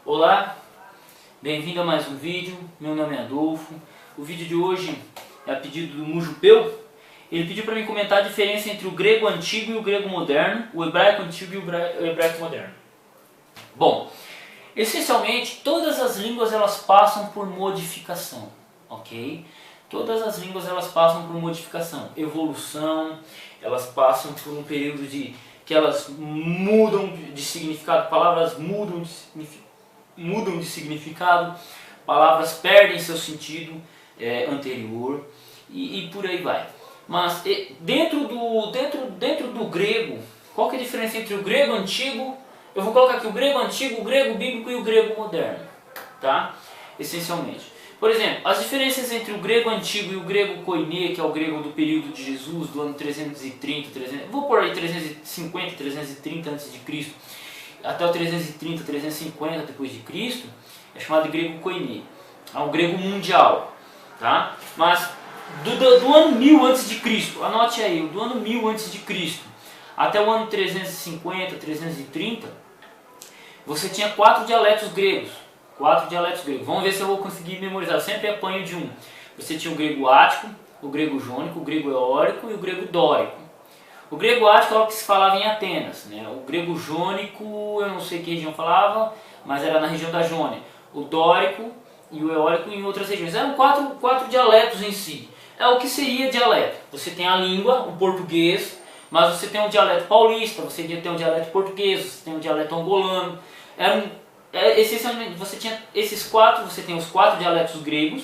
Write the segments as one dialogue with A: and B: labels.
A: Olá, bem-vindo a mais um vídeo. Meu nome é Adolfo. O vídeo de hoje é a pedido do Mujupeu. Ele pediu para mim comentar a diferença entre o grego antigo e o grego moderno, o hebraico antigo e o hebraico moderno. Bom, essencialmente todas as línguas elas passam por modificação, ok? Todas as línguas elas passam por modificação, evolução, elas passam por um período que elas mudam de significado, palavras mudam de significado, palavras perdem seu sentido anterior e por aí vai. Mas dentro do grego, qual que é a diferença entre o grego antigo? Eu vou colocar aqui o grego antigo, o grego bíblico e o grego moderno, tá? Essencialmente. Por exemplo, as diferenças entre o grego antigo e o grego koiné, que é o grego do período de Jesus, do ano 330, vou pôr aí 350, 330 a.C., até o 330, 350 depois de Cristo, é chamado de grego koiné. É um grego mundial, tá? Mas do ano 1000 a.C., anote aí, do ano 1000 a.C. até o ano 350, 330, você tinha 4 dialetos gregos. Vamos ver se eu vou conseguir memorizar. Eu sempre apanho de um. Você tinha o grego ático, o grego jônico, o grego eólico e o grego dórico. O grego ático é o que se falava em Atenas, né? O grego jônico, eu não sei que região falava, mas era na região da Jônia. O dórico e o eólico em outras regiões. Eram quatro dialetos em si. É o que seria dialeto. Você tem a língua, o português, mas você tem um dialeto paulista, você tem um dialeto português, você tem um dialeto angolano. Essencialmente, você tinha esses quatro, você tem os 4 dialetos gregos,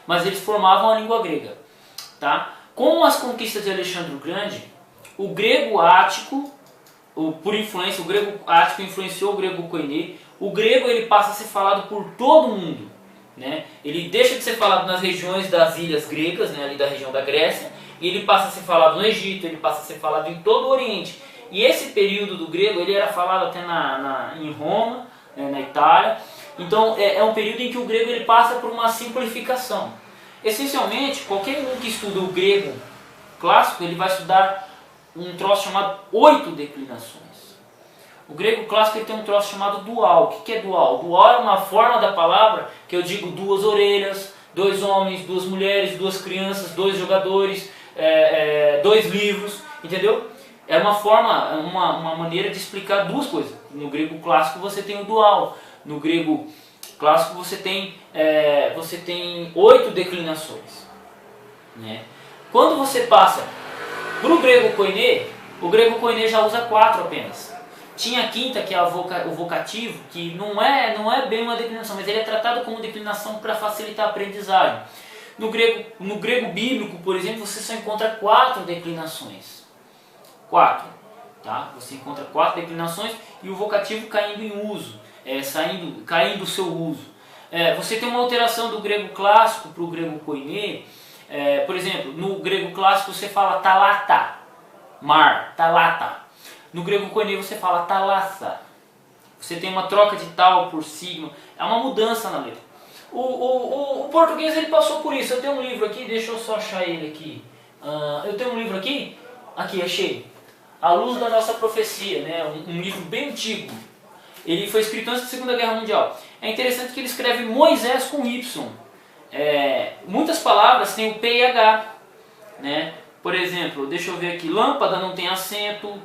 A: mas eles formavam a língua grega, tá? Com as conquistas de Alexandre o Grande, o grego ático, por influência, o grego ático influenciou o grego koiné. O grego ele passa a ser falado por todo mundo, né? Ele deixa de ser falado nas regiões das ilhas gregas, né, ali da região da Grécia, e ele passa a ser falado no Egito, ele passa a ser falado em todo o Oriente. E esse período do grego ele era falado até em Roma, na Itália. Então é um período em que o grego ele passa por uma simplificação. Essencialmente, qualquer um que estuda o grego clássico, ele vai estudar um troço chamado 8 declinações. O grego clássico ele tem um troço chamado dual. O que é dual? Dual é uma forma da palavra que eu digo 2 orelhas, 2 homens, 2 mulheres, 2 crianças, 2 jogadores, 2 livros, entendeu? É uma forma, uma maneira de explicar 2 coisas. No grego clássico você tem o dual. No grego clássico você tem 8 declinações, né? Quando você passa para o grego koiné já usa 4 apenas. Tinha a quinta, que é o vocativo, que não é bem uma declinação, mas ele é tratado como declinação para facilitar a aprendizagem. No grego bíblico, por exemplo, você só encontra 4 declinações. 4, tá? Você encontra 4 declinações e o vocativo caindo em uso, caindo o seu uso. Você tem uma alteração do grego clássico para o grego koiné. Por exemplo, no grego clássico você fala talata, mar, talata. No grego koiné você fala talassa. Você tem uma troca de tal por signo, é uma mudança na letra. O português ele passou por isso. Eu tenho um livro aqui, deixa eu só achar ele aqui. Eu tenho um livro aqui, achei. A Luz da Nossa Profecia, né? Um livro bem antigo. Ele foi escrito antes da Segunda Guerra Mundial. É interessante que ele escreve Moisés com Y. Muitas palavras têm o P e H, né? Por exemplo, deixa eu ver aqui, lâmpada não tem acento,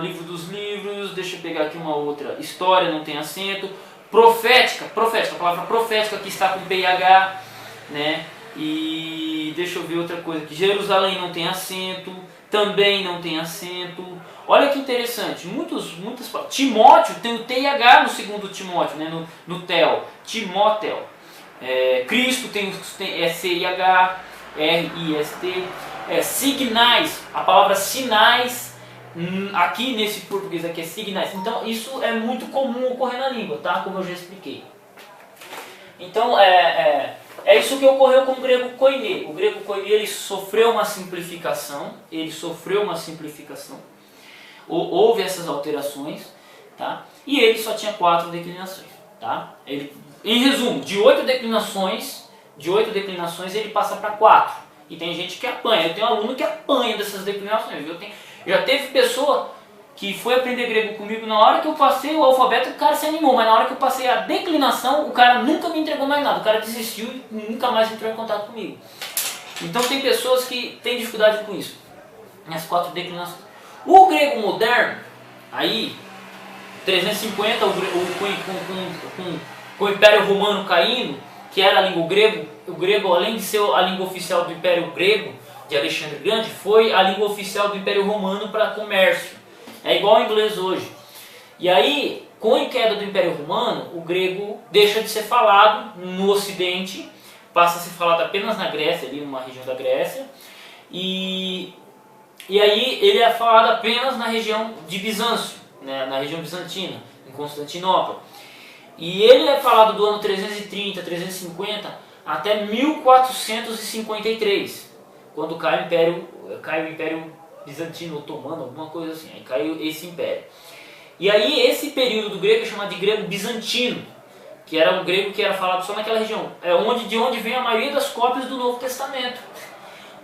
A: livro dos livros, deixa eu pegar aqui uma outra, história não tem acento, profética, a palavra profética aqui está com P e H, né? E deixa eu ver outra coisa aqui, Jerusalém não tem acento, também não tem acento. Olha que interessante, muitas Timóteo tem o T e H no segundo Timóteo, né? no Tel, Timóteo. Cristo tem C e H, R I S T. Signais, a palavra sinais, aqui nesse português aqui é signais. Então isso é muito comum ocorrer na língua, tá? Como eu já expliquei. Então é isso que ocorreu com o grego koiné. O grego koiné ele sofreu uma simplificação. Houve essas alterações, tá? E ele só tinha 4 declinações, tá? Em resumo, de 8 declinações ele passa para 4. E tem gente que apanha. Eu tenho um aluno que apanha dessas declinações. Já teve pessoa que foi aprender grego comigo, na hora que eu passei o alfabeto, o cara se animou, mas na hora que eu passei a declinação, o cara nunca me entregou mais nada, o cara desistiu e nunca mais entrou em contato comigo. Então tem pessoas que têm dificuldade com isso, as 4 declinações. O grego moderno, aí, 350, com o Império Romano caindo, que era a língua grego, o grego, além de ser a língua oficial do Império Grego, de Alexandre Grande, foi a língua oficial do Império Romano para comércio. É igual ao inglês hoje. E aí, com a queda do Império Romano, o grego deixa de ser falado no Ocidente, passa a ser falado apenas na Grécia, ali numa região da Grécia, e aí ele é falado apenas na região de Bizâncio, né, na região bizantina, em Constantinopla. E ele é falado do ano 330, 350 até 1453, quando cai o Império Bizantino, Otomano, alguma coisa assim, aí caiu esse império. E aí esse período do grego é chamado de grego bizantino, que era um grego que era falado só naquela região, de onde vem a maioria das cópias do Novo Testamento.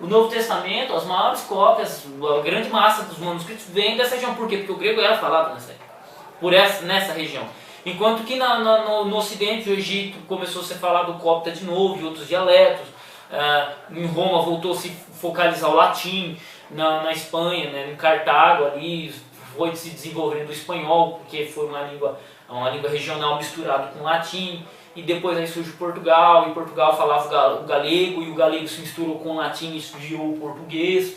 A: O Novo Testamento, as maiores cópias, a grande massa dos manuscritos vem dessa região. Por quê? Porque o grego era falado nessa região. Enquanto que no Ocidente, o Egito começou a ser falado copta de novo, e outros dialetos. Em Roma voltou a se focalizar o latim. Na Espanha, né, em Cartago, ali foi se desenvolvendo o espanhol, porque foi uma língua regional misturada com o latim. E depois aí surge Portugal, e Portugal falava o galego, e o galego se misturou com o latim e virou o português.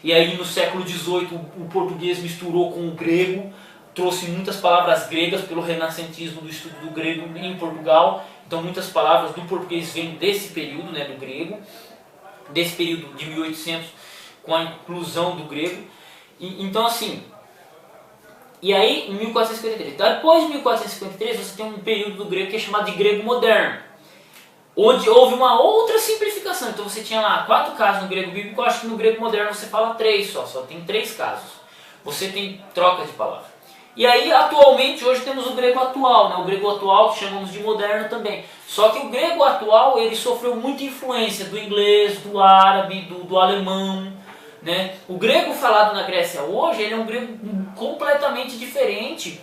A: E aí no século XVIII o português misturou com o grego, trouxe muitas palavras gregas pelo renascentismo do estudo do grego em Portugal. Então muitas palavras do português vêm desse período, né, do grego, desse período de 1800, com a inclusão do grego. Então assim, e aí em 1453, depois de 1453 você tem um período do grego que é chamado de grego moderno, onde houve uma outra simplificação. Então você tinha lá 4 casos no grego bíblico, eu acho que no grego moderno você fala 3 só tem 3 casos. Você tem troca de palavra. E aí atualmente, hoje temos o grego atual, né? O grego atual que chamamos de moderno também. Só que o grego atual ele sofreu muita influência do inglês, do árabe, do alemão, né? O grego falado na Grécia hoje ele é um grego completamente diferente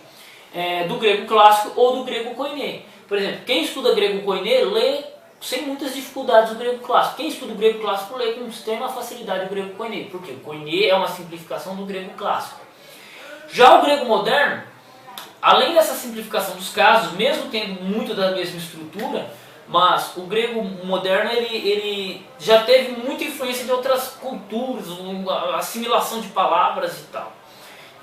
A: do grego clássico ou do grego koiné. Por exemplo, quem estuda grego koiné lê sem muitas dificuldades o grego clássico. Quem estuda o grego clássico lê com extrema facilidade o grego koiné. Por quê? O koiné é uma simplificação do grego clássico. Já o grego moderno, além dessa simplificação dos casos, mesmo tendo muito da mesma estrutura, mas o grego moderno ele já teve muita influência de outras culturas, assimilação de palavras e tal.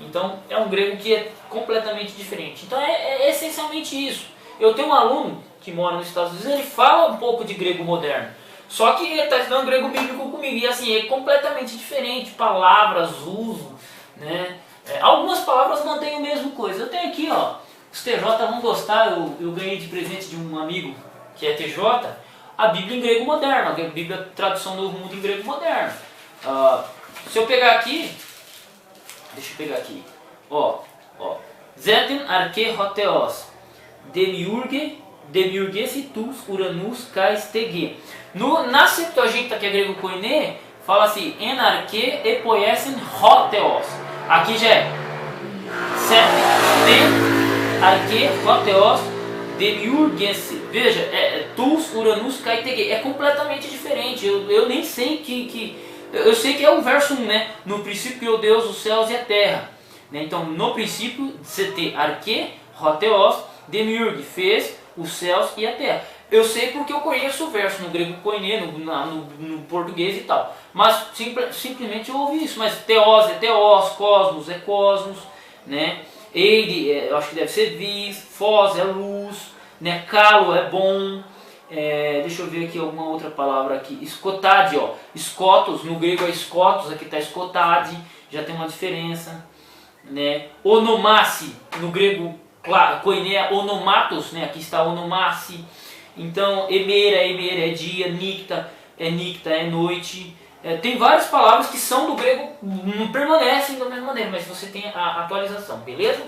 A: Então é um grego que é completamente diferente. Então é essencialmente isso. Eu tenho um aluno que mora nos Estados Unidos, ele fala um pouco de grego moderno. Só que ele está estudando grego bíblico comigo e assim, é completamente diferente, palavras, uso, né? Algumas palavras mantêm a mesma coisa. Eu tenho aqui, ó, os TJ vão gostar, eu ganhei de presente de um amigo que é TJ, a Bíblia em grego moderno, a Bíblia Tradução Novo Mundo em grego moderno. Se eu pegar aqui, deixa eu pegar aqui, ó, Zeten arche hoteos, demiurge tus uranus kais tege. Na Septuaginta, que é grego koiné, fala assim, en arche epoiesen hoteos. Aqui já é Zeten arche hoteos, demiurge. Veja, tus uranus kai tege. É completamente diferente. Eu nem sei eu sei que é o verso 1, né? No princípio criou Deus os céus e a terra. Né? Então, no princípio, Zete arche hoteos, demiurge, fez os céus e a terra. Eu sei porque eu conheço o verso no grego koiné, no português e tal. Mas simplesmente eu ouvi isso. Mas teos é teos, cosmos é cosmos, né? Eide, eu acho que deve ser vis, fós é luz, né? Calo é bom. Deixa eu ver aqui alguma outra palavra aqui. Escotade, ó. Escotos, no grego é escotos, aqui está escotade, já tem uma diferença, né? Onomasse, no grego koiné, onomatos, né? Aqui está onomasse. Então, emera é dia, nicta é noite. Tem várias palavras que são do grego, não permanecem da mesma maneira, mas você tem a atualização, beleza?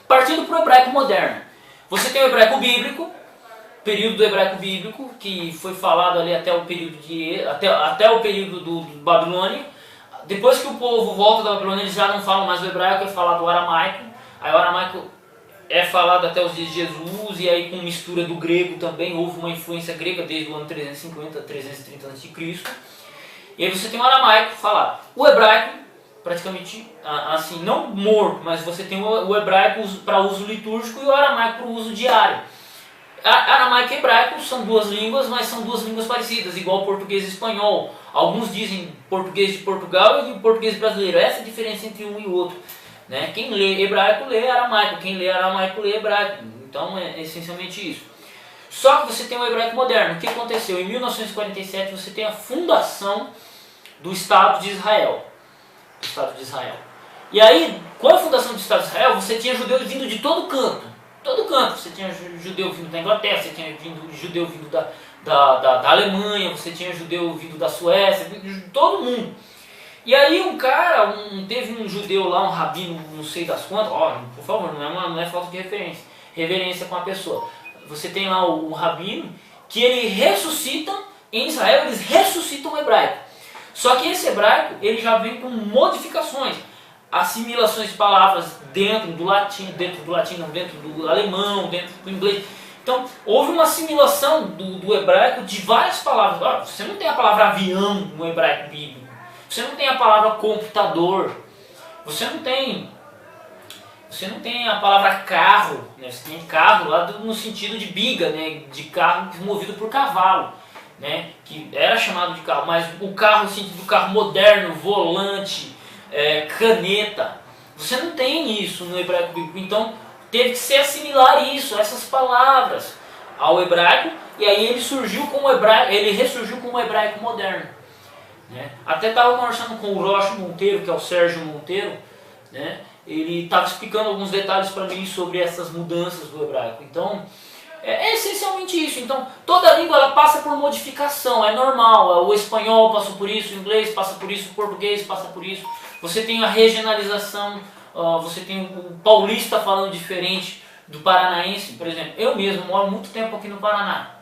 A: Partindo para o hebraico moderno. Você tem o hebraico bíblico, período do hebraico bíblico, que foi falado ali até o período do Babilônia. Depois que o povo volta da Babilônia, eles já não falam mais o hebraico, é falado o aramaico. Aí o aramaico é falado até os dias de Jesus, e aí com mistura do grego também, houve uma influência grega desde o ano 350 a 330 a.C. E aí você tem o aramaico falado. O hebraico, praticamente assim, não morto, mas você tem o hebraico para uso litúrgico e o aramaico para uso diário. Aramaico e hebraico são duas línguas, mas são duas línguas parecidas, igual português e espanhol. Alguns dizem português de Portugal e português brasileiro. Essa é a diferença entre um e o outro. Né? Quem lê hebraico lê aramaico, quem lê aramaico lê hebraico. Então é essencialmente isso. Só que você tem o hebraico moderno. O que aconteceu? Em 1947 você tem a fundação do Estado de Israel. Do Estado de Israel. E aí, com a fundação do Estado de Israel, você tinha judeus vindo de todo canto. Todo canto. Você tinha judeu vindo da Inglaterra, você tinha judeu vindo da Alemanha, você tinha judeu vindo da Suécia, de todo mundo. E aí teve um judeu lá, um rabino, não sei das quantas, por favor, não é falta de reverência com a pessoa. Você tem lá o rabino, que ele ressuscita, em Israel eles ressuscitam o hebraico. Só que esse hebraico, ele já vem com modificações, assimilações de palavras dentro do latim, dentro do alemão, dentro do inglês. Então, houve uma assimilação do hebraico de várias palavras. Você não tem a palavra avião no hebraico bíblico. Você não tem a palavra computador. Você não tem a palavra carro. Né? Você tem carro lá no sentido de biga, né? De carro movido por cavalo. Né? Que era chamado de carro. Mas o carro no sentido do carro moderno, volante, caneta. Você não tem isso no hebraico bíblico. Então, teve que se assimilar essas palavras ao hebraico, e aí ele ressurgiu como hebraico moderno. Né? Até estava conversando com o Rocha Monteiro, que é o Sérgio Monteiro, né? Ele estava explicando alguns detalhes para mim sobre essas mudanças do hebraico. Então, é essencialmente isso. Então, toda língua ela passa por modificação, é normal. O espanhol passou por isso, o inglês passa por isso, o português passa por isso. Você tem a regionalização. Você tem o paulista falando diferente do paranaense. Por exemplo, eu mesmo moro muito tempo aqui no Paraná.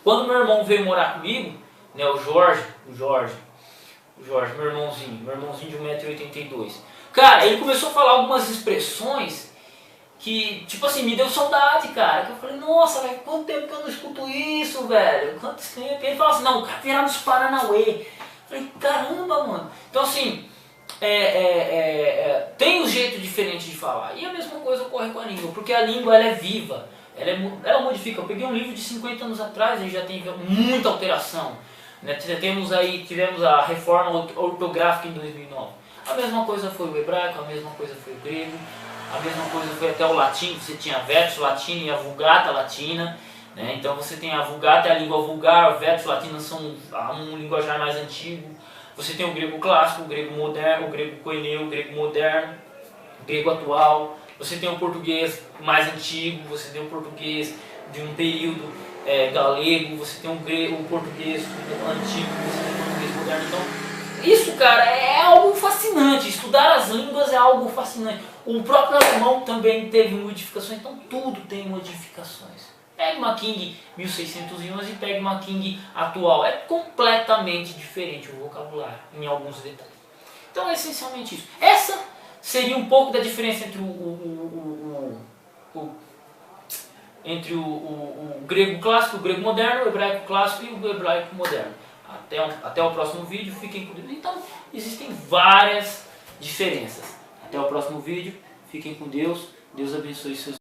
A: Quando meu irmão veio morar comigo, né, o Jorge, meu irmãozinho de 1,82 m. Cara, ele começou a falar algumas expressões que, tipo assim, me deu saudade, cara. Que eu falei, nossa, velho, quanto tempo que eu não escuto isso, velho. Quantos tempos? Ele falou assim, não, o cara virá dos Paranauê. Eu falei, caramba, mano. Então, assim, tem um jeito diferente de falar. E a mesma coisa ocorre com a língua, porque a língua ela é viva, ela modifica. Eu peguei um livro de 50 anos atrás e já tem muita alteração. Né? Tivemos a reforma ortográfica em 2009. A mesma coisa foi o hebraico, a mesma coisa foi o grego, a mesma coisa foi até o latim. Você tinha a Verso Latina e a Vulgata Latina. Né? Então você tem a Vulgata e a língua vulgar, a Verso Latina são um linguajar mais antigo. Você tem o grego clássico, o grego moderno, o grego koineu, o grego moderno, o grego atual. Você tem o português mais antigo, você tem o português de um período galego, você tem o português antigo, você tem o português moderno. Então, isso, cara, é algo fascinante. Estudar as línguas é algo fascinante. O próprio alemão também teve modificações, então tudo tem modificações. Pegue uma King 1611 e pegue uma King atual. É completamente diferente o vocabulário, em alguns detalhes. Então é essencialmente isso. Essa seria um pouco da diferença entre o grego clássico, o grego moderno, o hebraico clássico e o hebraico moderno. Até o próximo vídeo, fiquem com Deus. Então, existem várias diferenças. Até o próximo vídeo, fiquem com Deus. Deus abençoe seus